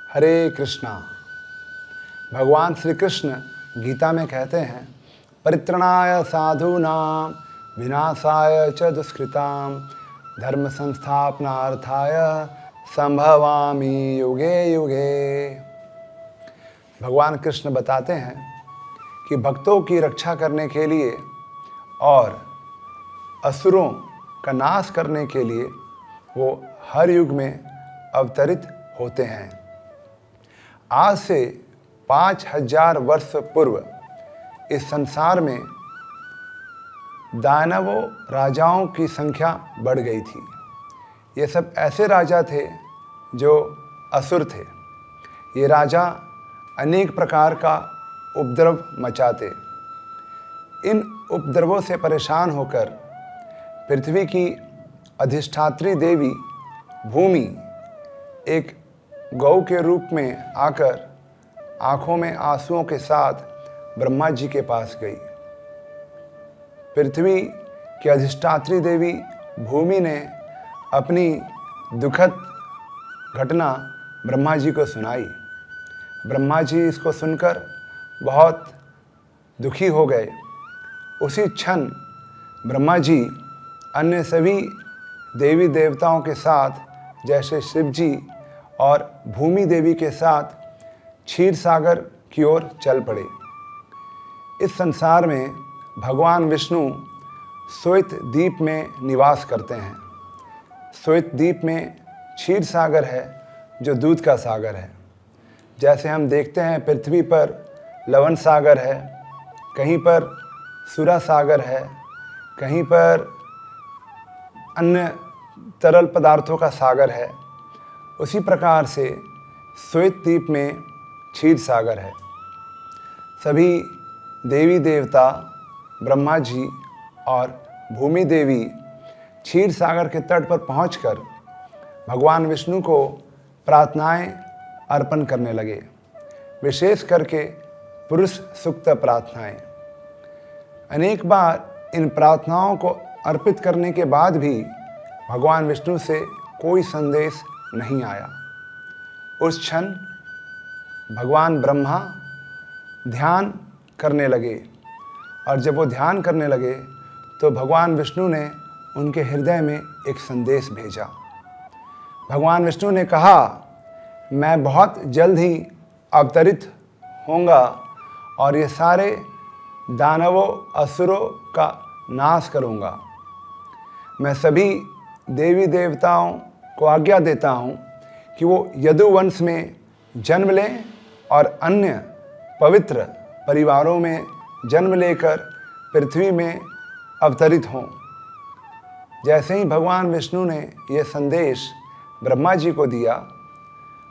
हरे कृष्णा। भगवान श्री कृष्ण गीता में कहते हैं, परित्रणाय साधूनां विनाशाय च दुष्कृतां धर्म संस्थापनार्थाय संभवामि युगे युगे। भगवान कृष्ण बताते हैं कि भक्तों की रक्षा करने के लिए और असुरों का नाश करने के लिए वो हर युग में अवतरित होते हैं। आज से 5000 वर्ष पूर्व इस संसार में दानवों राजाओं की संख्या बढ़ गई थी। ये सब ऐसे राजा थे जो असुर थे। ये राजा अनेक प्रकार का उपद्रव मचाते। इन उपद्रवों से परेशान होकर पृथ्वी की अधिष्ठात्री देवी भूमि एक गौ के रूप में आकर आंखों में आंसुओं के साथ ब्रह्मा जी के पास गई। पृथ्वी की अधिष्ठात्री देवी भूमि ने अपनी दुखद घटना ब्रह्मा जी को सुनाई। ब्रह्मा जी इसको सुनकर बहुत दुखी हो गए। उसी क्षण ब्रह्मा जी अन्य सभी देवी देवताओं के साथ जैसे शिव जी और भूमि देवी के साथ क्षीर सागर की ओर चल पड़े। इस संसार में भगवान विष्णु श्वेत द्वीप में निवास करते हैं। श्वेत द्वीप में क्षीर सागर है जो दूध का सागर है। जैसे हम देखते हैं पृथ्वी पर लवण सागर है, कहीं पर सुरा सागर है, कहीं पर अन्य तरल पदार्थों का सागर है, उसी प्रकार से श्वेत द्वीप में क्षीर सागर है। सभी देवी देवता ब्रह्मा जी और भूमि देवी क्षीर सागर के तट पर पहुंचकर भगवान विष्णु को प्रार्थनाएं अर्पण करने लगे, विशेष करके पुरुष सूक्त प्रार्थनाएं। अनेक बार इन प्रार्थनाओं को अर्पित करने के बाद भी भगवान विष्णु से कोई संदेश नहीं आया। उस क्षण भगवान ब्रह्मा ध्यान करने लगे और जब वो ध्यान करने लगे तो भगवान विष्णु ने उनके हृदय में एक संदेश भेजा। भगवान विष्णु ने कहा, मैं बहुत जल्द ही अवतरित होऊंगा और ये सारे दानवों असुरों का नाश करूंगा। मैं सभी देवी देवताओं को आज्ञा देता हूँ कि वो यदुवंश में जन्म लें और अन्य पवित्र परिवारों में जन्म लेकर पृथ्वी में अवतरित हों। जैसे ही भगवान विष्णु ने यह संदेश ब्रह्मा जी को दिया,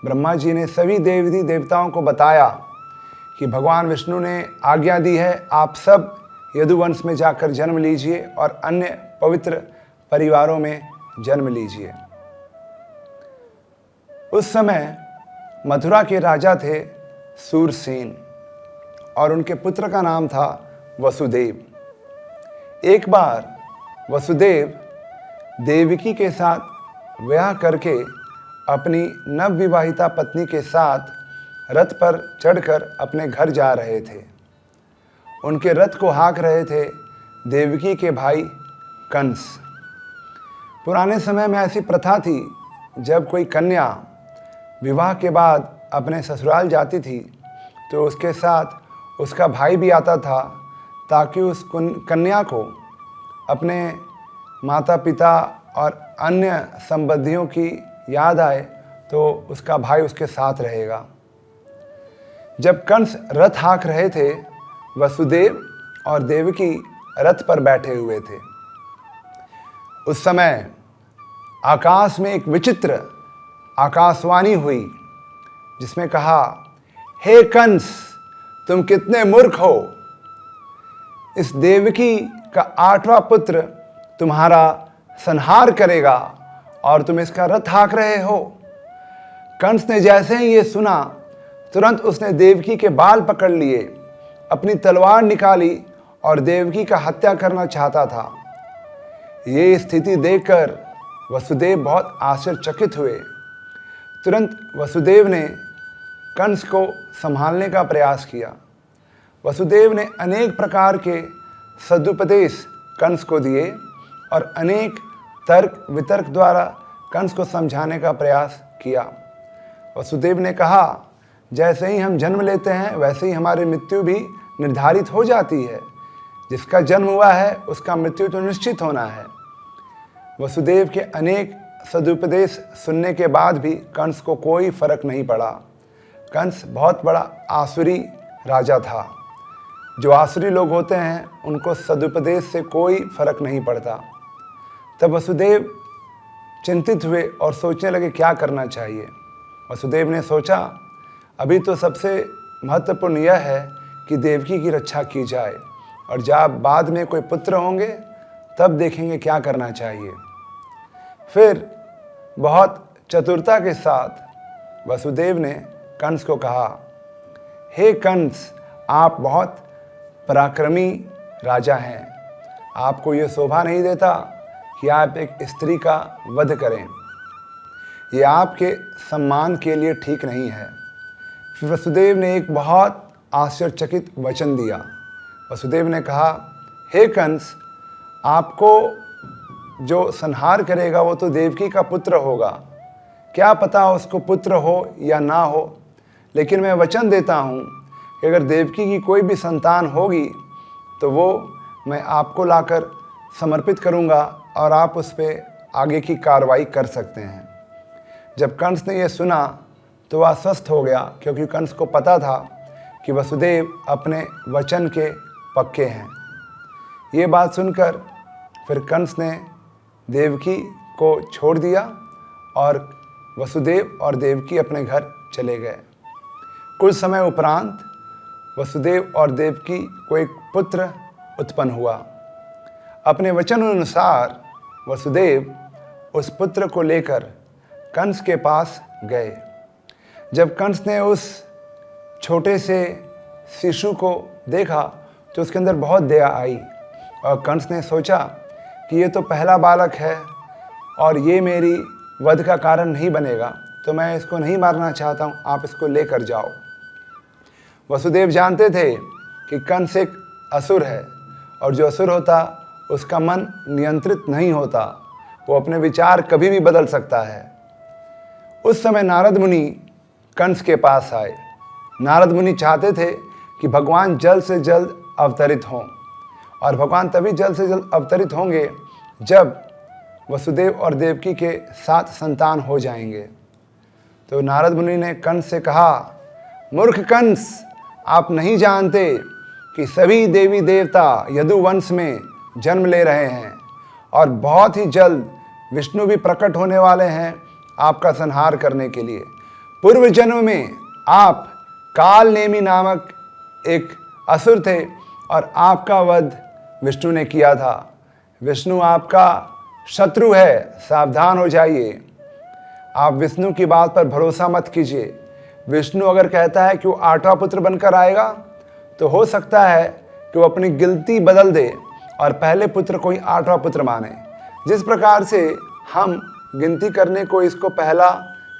ब्रह्मा जी ने सभी देवी देवताओं को बताया कि भगवान विष्णु ने आज्ञा दी है, आप सब यदुवंश में जाकर जन्म लीजिए और अन्य पवित्र परिवारों में जन्म लीजिए। उस समय मथुरा के राजा थे सूरसेन और उनके पुत्र का नाम था वसुदेव। एक बार वसुदेव देवकी के साथ विवाह करके अपनी नवविवाहिता पत्नी के साथ रथ पर चढ़कर अपने घर जा रहे थे। उनके रथ को हाँक रहे थे देवकी के भाई कंस। पुराने समय में ऐसी प्रथा थी, जब कोई कन्या विवाह के बाद अपने ससुराल जाती थी तो उसके साथ उसका भाई भी आता था, ताकि उस कन्या को अपने माता पिता और अन्य संबंधियों की याद आए तो उसका भाई उसके साथ रहेगा। जब कंस रथ हाँक रहे थे, वसुदेव और देवकी रथ पर बैठे हुए थे। उस समय आकाश में एक विचित्र आकाशवाणी हुई, जिसमें कहा, हे कंस, तुम कितने मूर्ख हो। इस देवकी का 8वां पुत्र तुम्हारा संहार करेगा और तुम इसका रथ हाँक रहे हो। कंस ने जैसे ही ये सुना, तुरंत उसने देवकी के बाल पकड़ लिए अपनी तलवार निकाली और देवकी का हत्या करना चाहता था। ये स्थिति देखकर वसुदेव बहुत आश्चर्यचकित हुए। तुरंत वसुदेव ने कंस को संभालने का प्रयास किया। वसुदेव ने अनेक प्रकार के सदुपदेश कंस को दिए और अनेक तर्क वितर्क द्वारा कंस को समझाने का प्रयास किया। वसुदेव ने कहा, जैसे ही हम जन्म लेते हैं वैसे ही हमारी मृत्यु भी निर्धारित हो जाती है। जिसका जन्म हुआ है उसका मृत्यु तो निश्चित होना है। वसुदेव के अनेक सदुपदेश सुनने के बाद भी कंस को कोई फर्क नहीं पड़ा। कंस बहुत बड़ा आसुरी राजा था। जो आसुरी लोग होते हैं उनको सदुपदेश से कोई फर्क नहीं पड़ता। तब वसुदेव चिंतित हुए और सोचने लगे क्या करना चाहिए। वसुदेव ने सोचा, अभी तो सबसे महत्वपूर्ण यह है कि देवकी की रक्षा की जाए और जब बाद में कोई पुत्र होंगे तब देखेंगे क्या करना चाहिए। फिर बहुत चतुरता के साथ वसुदेव ने कंस को कहा, हे कंस, आप बहुत पराक्रमी राजा हैं। आपको ये शोभा नहीं देता कि आप एक स्त्री का वध करें। ये आपके सम्मान के लिए ठीक नहीं है। फिर वसुदेव ने एक बहुत आश्चर्यचकित वचन दिया। वसुदेव ने कहा, हे कंस, आपको जो संहार करेगा वो तो देवकी का पुत्र होगा। क्या पता उसको पुत्र हो या ना हो, लेकिन मैं वचन देता हूँ कि अगर देवकी की कोई भी संतान होगी तो वो मैं आपको लाकर समर्पित करूँगा और आप उस पर आगे की कार्रवाई कर सकते हैं। जब कंस ने यह सुना तो वह अस्वस्थ हो गया, क्योंकि कंस को पता था कि वसुदेव अपने वचन के पक्के हैं। ये बात सुनकर फिर कंस ने देवकी को छोड़ दिया और वसुदेव और देवकी अपने घर चले गए। कुछ समय उपरांत वसुदेव और देवकी को एक पुत्र उत्पन्न हुआ। अपने वचन अनुसार वसुदेव उस पुत्र को लेकर कंस के पास गए। जब कंस ने उस छोटे से शिशु को देखा तो उसके अंदर बहुत दया आई और कंस ने सोचा कि ये तो पहला बालक है और ये मेरी वध का कारण नहीं बनेगा, तो मैं इसको नहीं मारना चाहता हूँ, आप इसको लेकर जाओ। वसुदेव जानते थे कि कंस एक असुर है और जो असुर होता उसका मन नियंत्रित नहीं होता, वो अपने विचार कभी भी बदल सकता है। उस समय नारद मुनि कंस के पास आए। नारद मुनि चाहते थे कि भगवान जल्द से जल्द अवतरित हों, और भगवान तभी जल्द से जल्द अवतरित होंगे जब वसुदेव और देवकी के 7 संतान हो जाएंगे। तो नारद मुनि ने कंस से कहा, मूर्ख कंस, आप नहीं जानते कि सभी देवी देवता यदुवंश में जन्म ले रहे हैं और बहुत ही जल्द विष्णु भी प्रकट होने वाले हैं आपका संहार करने के लिए। पूर्व जन्म में आप काल नेमी नामक एक असुर थे और आपका वध विष्णु ने किया था। विष्णु आपका शत्रु है, सावधान हो जाइए। आप विष्णु की बात पर भरोसा मत कीजिए। विष्णु अगर कहता है कि वो 8वां पुत्र बनकर आएगा तो हो सकता है कि वो अपनी गिनती बदल दे और पहले पुत्र को ही 8वां पुत्र माने। जिस प्रकार से हम गिनती करने को इसको पहला,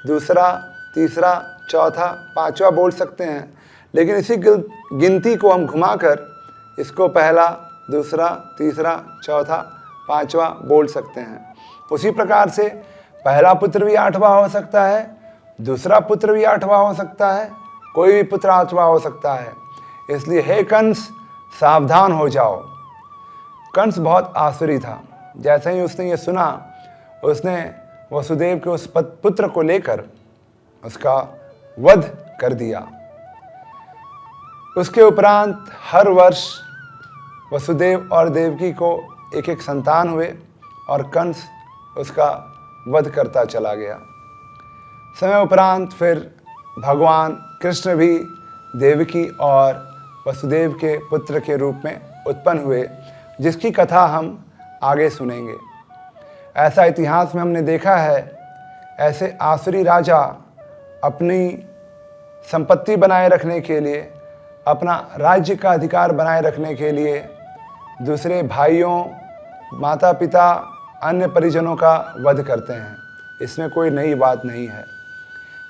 दूसरा, तीसरा, चौथा, 5वां बोल सकते हैं, लेकिन इसी गिनती को हम घुमाकर इसको पहला, दूसरा, तीसरा, चौथा, 5वां बोल सकते हैं। उसी प्रकार से पहला पुत्र भी 8वां हो सकता है, दूसरा पुत्र भी 8वां हो सकता है, कोई भी पुत्र 8वां हो सकता है। इसलिए हे कंस, सावधान हो जाओ। कंस बहुत आसुरी था। जैसे ही उसने ये सुना, उसने वसुदेव के उस पुत्र को लेकर उसका वध कर दिया। उसके उपरांत हर वर्ष वसुदेव और देवकी को एक एक संतान हुए और कंस उसका वध करता चला गया। समय उपरांत फिर भगवान कृष्ण भी देवकी और वसुदेव के पुत्र के रूप में उत्पन्न हुए, जिसकी कथा हम आगे सुनेंगे। ऐसा इतिहास में हमने देखा है, ऐसे आसुरी राजा अपनी संपत्ति बनाए रखने के लिए अपना राज्य का अधिकार बनाए रखने के लिए दूसरे भाइयों, माता पिता, अन्य परिजनों का वध करते हैं। इसमें कोई नई बात नहीं है।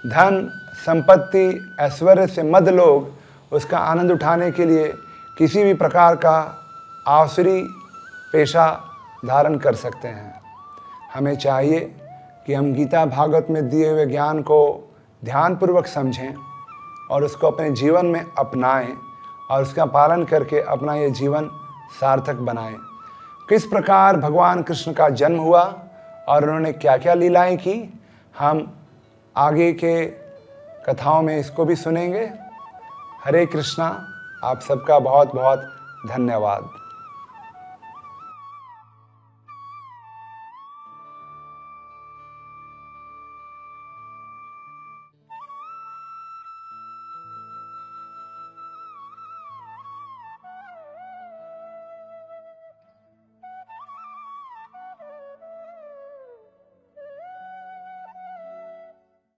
धन, संपत्ति, ऐश्वर्य से मद लोग उसका आनंद उठाने के लिए किसी भी प्रकार का आसुरी पेशा धारण कर सकते हैं। हमें चाहिए कि हम गीता भागवत में दिए हुए ज्ञान को ध्यानपूर्वक समझें और उसको अपने जीवन में अपनाएं और उसका पालन करके अपना ये जीवन सार्थक बनाएं। किस प्रकार भगवान कृष्ण का जन्म हुआ और उन्होंने क्या क्या लीलाएं की, हम आगे के कथाओं में इसको भी सुनेंगे। हरे कृष्णा। आप सबका बहुत बहुत धन्यवाद।